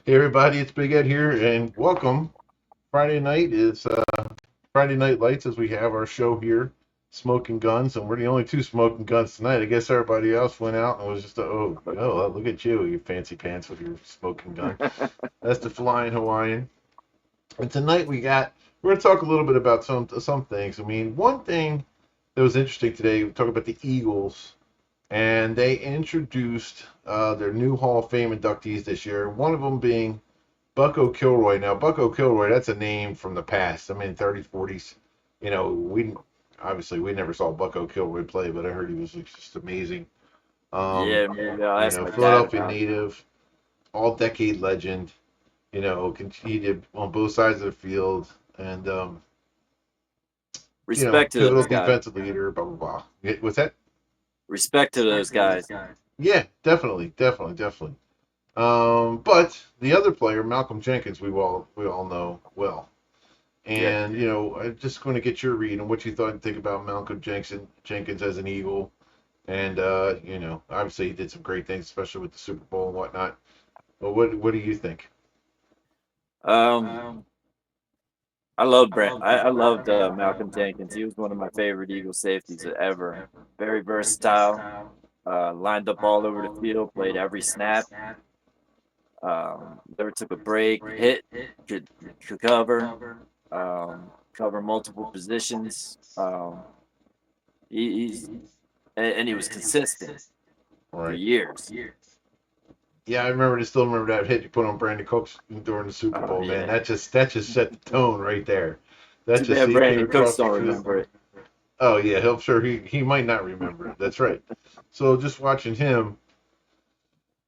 Hey everybody, it's Big Ed here, and welcome. Friday night is Friday Night Lights as we have our show here, Smoking Guns, and we're the only two smoking guns tonight. I guess everybody else went out and was just look at you, you fancy pants with your smoking gun. That's the Flyin Hawaiian. And tonight we're gonna talk a little bit about some things. I mean, one thing that was interesting today, we talk about the Eagles, and they introduced their new Hall of Fame inductees this year. One of them being Bucko Kilroy. Now, Bucko Kilroy, that's a name from the past. I mean, 30s, 40s. We obviously we never saw Bucko Kilroy play, but I heard he was just amazing. Um, Yeah, maybe I'll ask my dad Philadelphia about it. native, all decade legend. He did on both sides of the field, and Respect to pivotal those guys. defensive leader. Blah blah blah. What's that? Respect to those guys. Yeah, definitely. But the other player, Malcolm Jenkins, we all know well. Yeah. And I'm just going to get your read on what you thought and think about Malcolm Jenkins as an Eagle. And obviously he did some great things, especially with the Super Bowl and whatnot. But what do you think? Um, I loved Malcolm Jenkins. He was one of my favorite Eagle safeties ever. Very versatile. Lined up all over the field. Played every snap. Never took a break. Hit. Could cover. Cover multiple positions. He's and he was consistent All for right. years. Yeah, still remember that hit you put on Brandon Cooks during the Super Oh Bowl, man. yeah. That just set the tone right there. That Too just bad he came Brandon Cooks across the don't field. remember it. Oh yeah, I'm sure he might not remember it. That's right. So just watching him,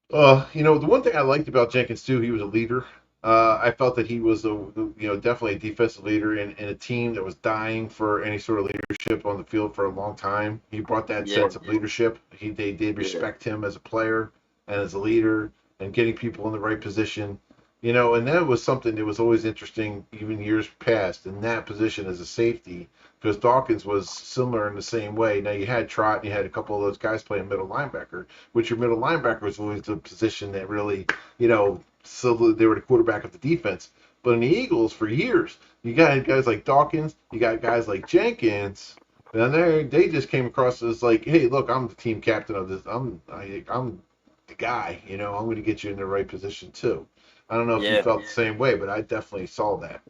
the one thing I liked about Jenkins too, he was a leader. I felt that he was definitely a defensive leader in a team that was dying for any sort of leadership on the field for a long time. He brought that Yeah, sense of leadership. They did yeah, respect him as a player and as a leader and getting people in the right position. And that was something that was always interesting even years past in that position as a safety because Dawkins was similar in the same way. Now you had Trot and you had a couple of those guys playing middle linebacker, which your middle linebacker was always the position that really, so they were the quarterback of the defense. But in the Eagles, for years, you got guys like Dawkins, you got guys like Jenkins, and they just came across as like, hey, look, I'm the team captain of this. I'm the guy. I'm going to get you in the right position too. I don't know if you yeah, felt the same way, but I definitely saw that.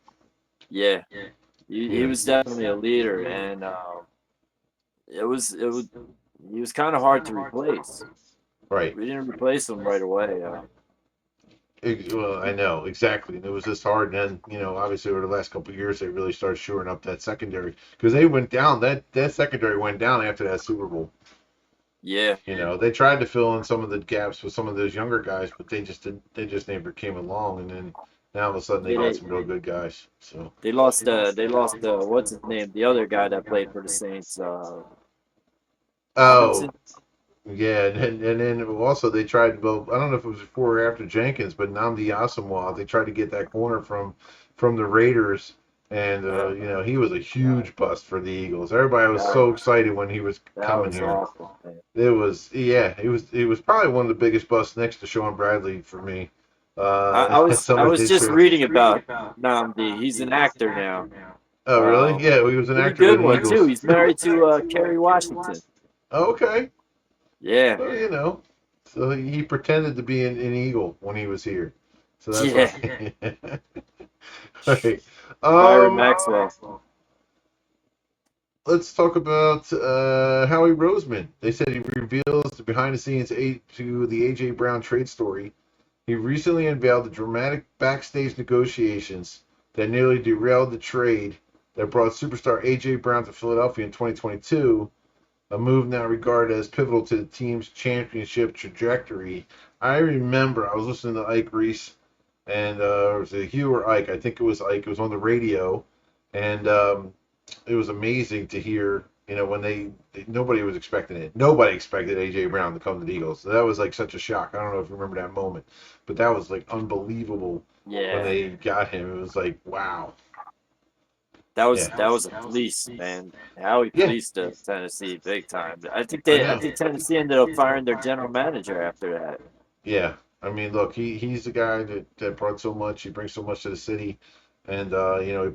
yeah. He Yeah, was definitely a leader, and it was he was kind of hard to replace. right. We didn't replace him right away. Well, I know exactly, and it was just hard. And then, obviously, over the last couple of years, they really started shoring up that secondary because they went down. That secondary went down after that Super Bowl. Yeah, They tried to fill in some of the gaps with some of those younger guys, but they just didn't. They just never came along. And then now all of a sudden, they yeah. got some real good guys. So, They lost what's his name? The other guy that played for the Saints, oh Robinson. yeah, and then also they tried. Well, I don't know if it was before or after Jenkins, but Nnamdi Asomugha, they tried to get that corner from the Raiders, and Uh, he was a huge bust for the Eagles. Everybody was that so excited when he was that coming was here. awful, man. It was probably one of the biggest busts next to Sean Bradley for me. I, I was Some I of was his just reading about Namdi. He's an actor now. Oh really? Um, Yeah, he was an Pretty actor with good the one too. Eagles. He's married to Carey Washington. Oh, okay. Yeah, Well, so he pretended to be an Eagle when he was here. So that's yeah. why. Right. Byron Um, Maxwell. let's talk about Howie Roseman. They said he reveals the behind-the-scenes to the AJ Brown trade story. He recently unveiled the dramatic backstage negotiations that nearly derailed the trade that brought superstar AJ Brown to Philadelphia in 2022, a move now regarded as pivotal to the team's championship trajectory. I remember I was listening to Ike Reese, and was it Hugh or Ike? I think it was Ike. It was on the radio, and it was amazing to hear. When nobody was expecting it. Nobody expected AJ Brown to come to the Eagles. So that was like such a shock. I don't know if you remember that moment, but that was like unbelievable when Yeah, they got him. It was like wow. that was Yeah. that was a fleece, man. How he Yeah, fleeced Tennessee big time. I I know. think Tennessee ended up firing their general manager after that. Yeah, I mean, look, he's the guy that brought so much. He brings so much to the city, and he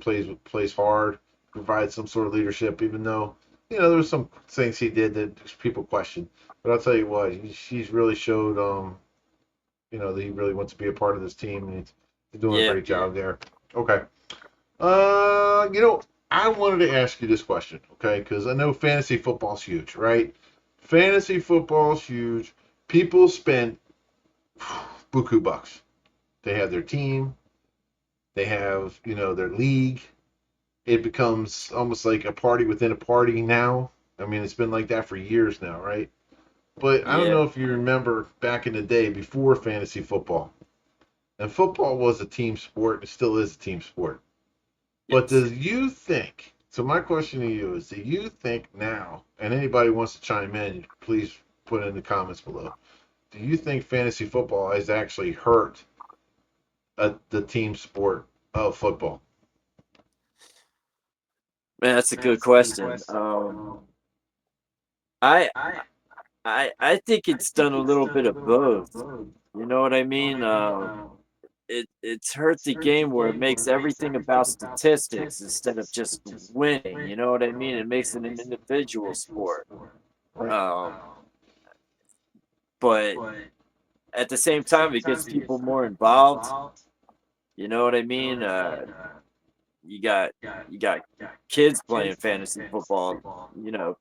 plays hard, provides some sort of leadership, even though there's some things he did that people question. But I'll tell you what, he's really showed that he really wants to be a part of this team, and he's doing a Yeah. great job there. Okay. I wanted to ask you this question, okay? Because I know fantasy football's huge, right? Fantasy football's huge. People spend buku bucks. They have their team. They have, their league. It becomes almost like a party within a party now. I mean, it's been like that for years now, right? But I don't Yeah. know if you remember back in the day before fantasy football. And football was a team sport. It still is a team sport. But do Yes. you think, so my question to you is, do you think now, and anybody wants to chime in, please put it in the comments below. Do you think fantasy football has actually hurt the team sport of football? Man, that's a good question. I I think it's done a little bit of both. You know what I mean? It's hurt the game where it makes everything about statistics instead of just winning. You know what I mean? It makes it an individual sport. Right. Um, but at the same time, it gets people more involved. You know what I mean? You got you got kids playing fantasy football. You know,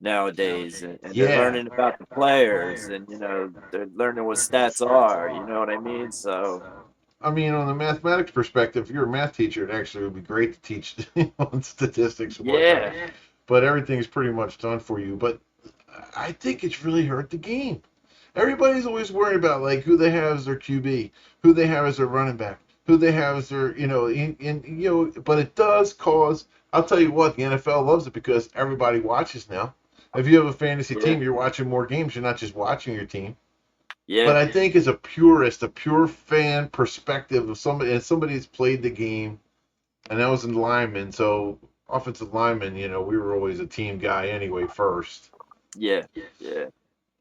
nowadays, and they're Yeah. learning about the players, and they're learning what stats are. You know what I mean? So I mean, on the mathematics perspective, if you're a math teacher, it actually would be great to teach on statistics and whatnot. yeah, But everything's pretty much done for you. But I think it's really hurt the game. Everybody's always worried about like who they have as their QB, who they have as their running back, who they have as their But it does cause. I'll tell you what, the NFL loves it because everybody watches now. If you have a fantasy yeah, team, you're watching more games. You're not just watching your team. But yeah, I think as a purist, a pure fan perspective of somebody, and somebody that's played the game, and that was in lineman. So offensive lineman, we were always a team guy anyway first. yeah, yeah,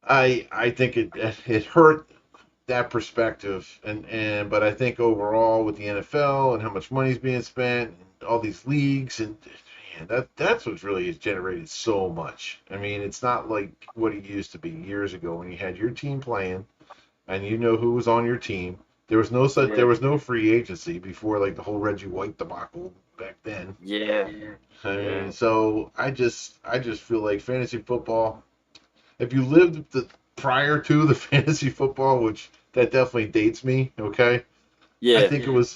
I think it hurt that perspective, and but I think overall with the NFL and how much money's being spent, and all these leagues, and man, that's what's really has generated so much. I mean, it's not like what it used to be years ago when you had your team playing and you know who was on your team. yeah, There was no free agency before like the whole Reggie White debacle back then. yeah, I yeah, mean, so I just feel like fantasy football. If you lived prior to the fantasy football, which that definitely dates me, okay. yeah,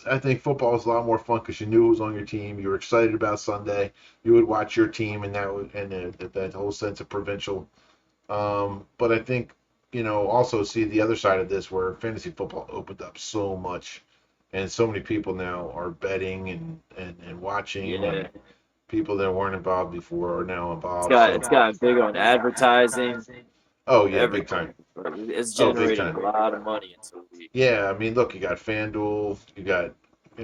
I think football was a lot more fun because you knew it was on your team. You were excited about Sunday. You would watch your team, and that whole sense of provincial. But I think also see the other side of this where fantasy football opened up so much, and so many people now are betting and watching, yeah. and people that weren't involved before are now It's involved. got So it's gotten big on advertising, oh yeah, big time. everything. It's Oh, big generated a time. lot of money into the league. Yeah, I mean, look, you got FanDuel, you got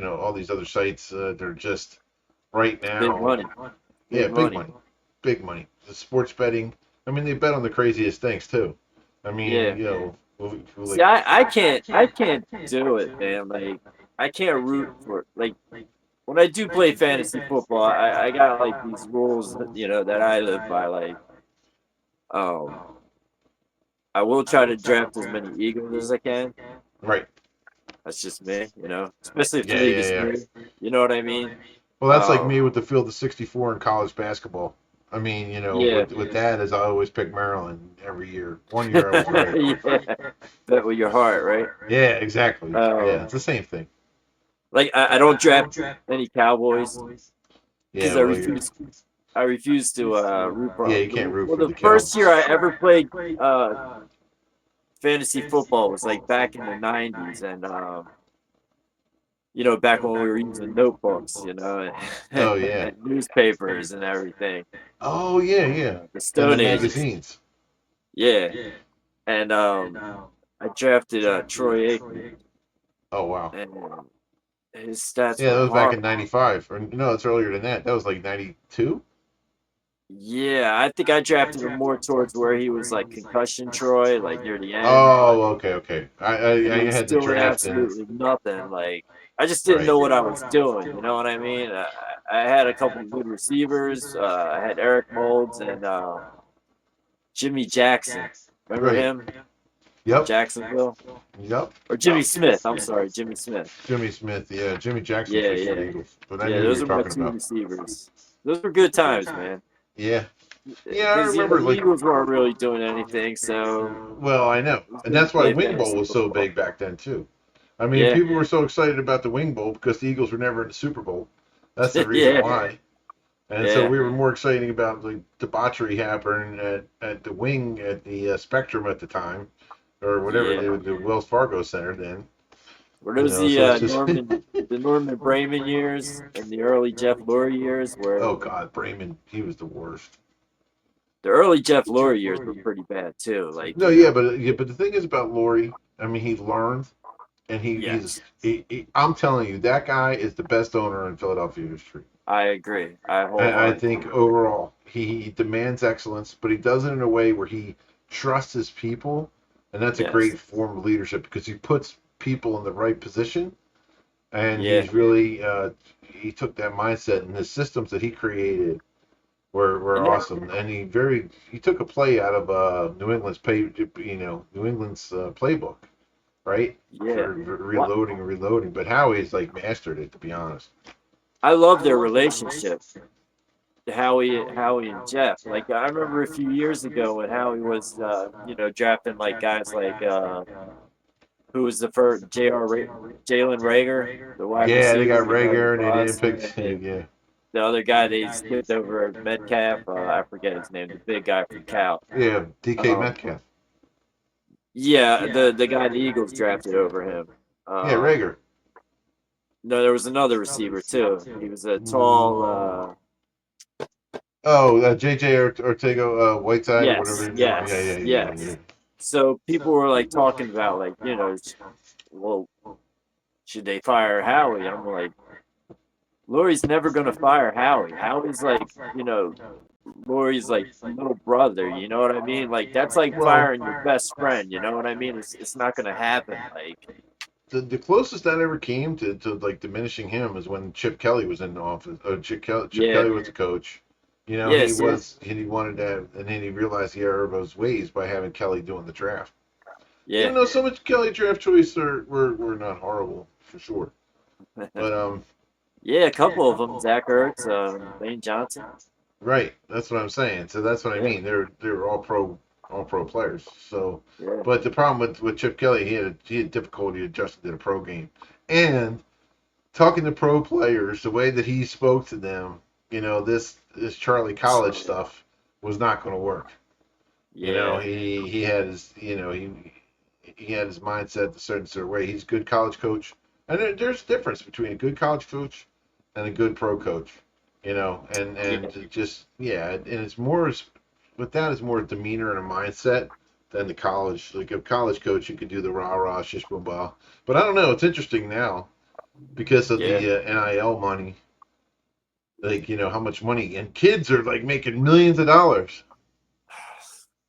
all these other sites. They're just right It's big now. money, Yeah, big big money. money, big money. The sports betting. I mean, they bet on the craziest things too. I mean, Yeah. See, like I can't do it, man. Like I can't root for like when I do play fantasy football, I got like these rules, that I live by. Like, um, I will try to draft as many Eagles as I can. right. That's just me, especially if the Yeah, league yeah, is yeah. new. You know what I mean? Well, that's like me Um, with the field of 64 in college basketball. I mean, yeah, with that, as I always pick Maryland every year. One year I was right. yeah. Bet with your heart, right? Yeah, exactly. Yeah, Um, it's the same thing. like I don't draft any Cowboys because Yeah, well, you're. I refuse to root for Yeah, 'em. you can't root Well, for the the Cow. first year I ever played uh fantasy football was like back in the '90s, and back when we were using notebooks, Oh yeah. and newspapers and everything. Oh yeah, yeah. The And the Stone Ages. magazines. Yeah, and I drafted Troy Aikman, Oh wow. and his stats Yeah, were that was back in horrible. '95. Or no, it's earlier than that. That was like '92. Yeah, I think I drafted him more towards where he was like concussion Troy, like near the end. Oh, okay, okay. And I he was had the doing draft in. absolutely nothing. Like I just didn't Right. know what I was doing. You know what I mean? I had a couple of good receivers. I had Eric Molds and Jimmy Jackson. Remember Right. him from Yep. Jacksonville? Yep. Or Jimmy Smith. I'm sorry, Jimmy Smith. Jimmy Smith. Yeah. Jimmy Jackson Yeah, played for the yeah, Eagles, but I yeah. knew who you Those were are my talking two about. receivers. Those were good times, man. Yeah. Yeah, I Because remember the like. Eagles weren't really doing anything, so Well, I know, it was and good to that's why play Wing Bowl fantasy was so football. big back then too. I mean, Yeah, people were so excited about the Wing Bowl because the Eagles were never in the Super Bowl. That's the reason yeah, why. And so yeah, we were more exciting about the debauchery happening at the wing at the Spectrum at the time, or whatever yeah. the Wells Fargo Center then. Were You those know, so it's just The Norman Brayman years and the early Jeff Lurie years? oh Where God, Bremen, he was the worst. the early Jeff Lurie years were pretty bad too. Like No, you know, yeah, but the thing is about Laurie. I mean, he learned, and yes, I'm telling you, that guy is the best owner in Philadelphia history. I agree. I I wholeheartedly think agree. overall he demands excellence, but he does it in a way where he trusts his people, and that's a Yes, great form of leadership because he puts people in the right position, and yeah, he's really he took that mindset and the systems that he created were and that, awesome, and he took a play out of New England's playbook, right, yeah. for What reloading and reloading, but Howie's like mastered it to be honest. I love their relationship, Howie and Jeff. Like I remember a few years ago when Howie was drafting like guys like who was the first Jalen Rager, the wide Yeah, they receiver, got you know, the Rager and they didn't bus, pick. and Yeah, the other guy they skipped over Metcalf. I forget his name, the big guy from Cal. yeah, DK Um, Metcalf. yeah, the guy the Eagles drafted over him. Yeah, Um, Rager. no, there was another receiver too. He was a tall. Oh, JJ Ortega Whiteside or whatever Yes, his name. Yeah, yes, yeah. yes. So people were like talking about like well, should they fire Howie? I'm like, Lurie's never gonna fire Howie. Howie's like, Lurie's like little brother. You know what I mean? Like that's like Well, firing your best friend. You know what I mean? It's not gonna happen. Like the closest that ever came to like diminishing him is when Chip Kelly was in the office. Chip yeah, Kelly was the coach. You know, yeah. See, he wanted to have, and then he realized the error of his ways by having Kelly doing the draft. yeah, Even though some of Kelly draft choices were not horrible for sure, but yeah. A couple of them: Zach Ertz, Lane Johnson. right, that's what I'm saying. So that's what I Yeah, mean. They're all pro players. So, yeah. but the problem with Chip Kelly, he had difficulty adjusting to the pro game, and talking to pro players, the way that he spoke to them, this Charlie College stuff was not going to work. You know, Yeah, he had his he had his mindset a certain sort of way. He's a good college coach, and there's a difference between a good college coach and a good pro coach. yeah, And just yeah, and it's more with that is more demeanor and a mindset than the college. Like a college coach, you could do the rah rah shish boom bah. But I don't know. It's interesting now because of yeah. the NIL money. Like how much money and kids are like making millions of dollars.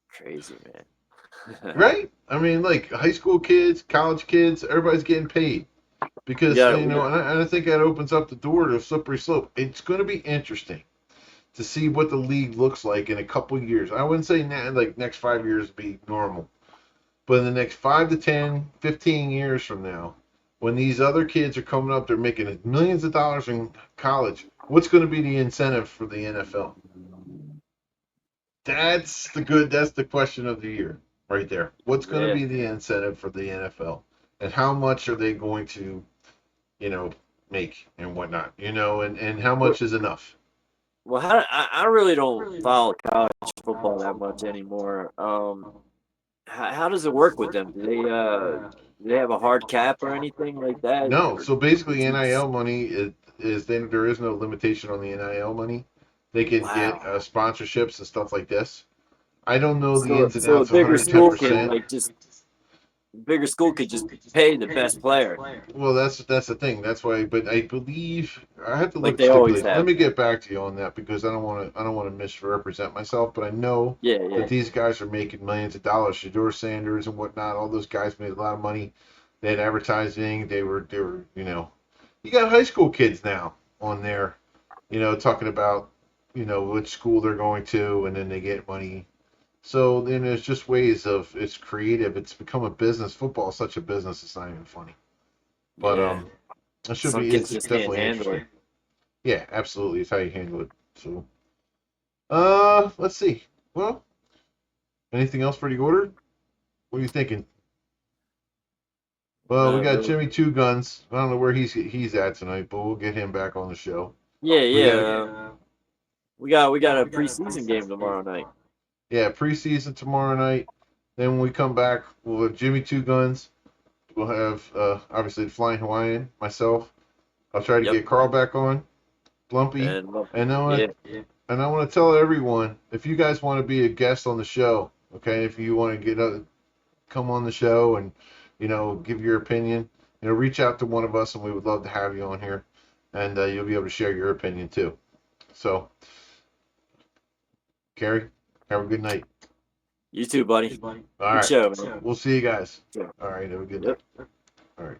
Crazy man. Right? I mean, like high school kids, college kids, everybody's getting paid we because got we got and I think that opens up the door to a slippery slope. It's going to be interesting to see what the league looks like in a couple of years. I wouldn't say like next 5 years would be normal, but in the next 5 to 10, 15 years from now, when these other kids are coming up, they're making millions of dollars in college. What's going to be the incentive for the NFL? That's the question of the year right there. What's going to yeah. be the incentive for the NFL, and how much are they going to, you know, make and whatnot, and how Well, much is enough? well, I really don't follow college football that much anymore. How does it work with them? Do they have a hard cap or anything like that, No, or so basically teams? NIL money there is no limitation on the NIL money. They can get Wow. sponsorships and stuff like this. I don't know the So ins and so a outs bigger school can 110%. like just bigger school could just pay the best player, Well, that's the thing. That's why. But I believe I have to look like at the they always stipulations. Let have. me get back to you on that because I don't want to misrepresent myself. But I know Yeah, that yeah, these guys are making millions of dollars. Shador Sanders and whatnot. All those guys made a lot of money. They had advertising. They were you got high school kids now on there. Talking about which school they're going to, and then they get money. So then there's just ways of it's creative. It's become a business. Football is such a business. It's not even funny. But yeah. it should Some be. kids It's just can't definitely handle interesting. it. Yeah, absolutely. It's how you handle it. So, let's see. Well, anything else for the order? What are you thinking? Well, we got Those, Jimmy Two Guns. I don't know where he's at tonight, but we'll get him back on the show. yeah, We got yeah. We got a preseason game tomorrow night. preseason tomorrow night. Then when we come back, we'll have Jimmy Two Guns. We'll have obviously the Flying Hawaiian, myself. I'll try to Yep. get Carl back on, Blumpy, And and I yeah, want and I want to tell everyone if you guys want to be a guest on the show, okay? If you want to come on the show and give your opinion, reach out to one of us, and we would love to have you on here, and you'll be able to share your opinion too. So, Carey, have a good night. you too, buddy. All Good right, show, man. we'll see you guys. Sure. All right, have a good Yep. night. All right.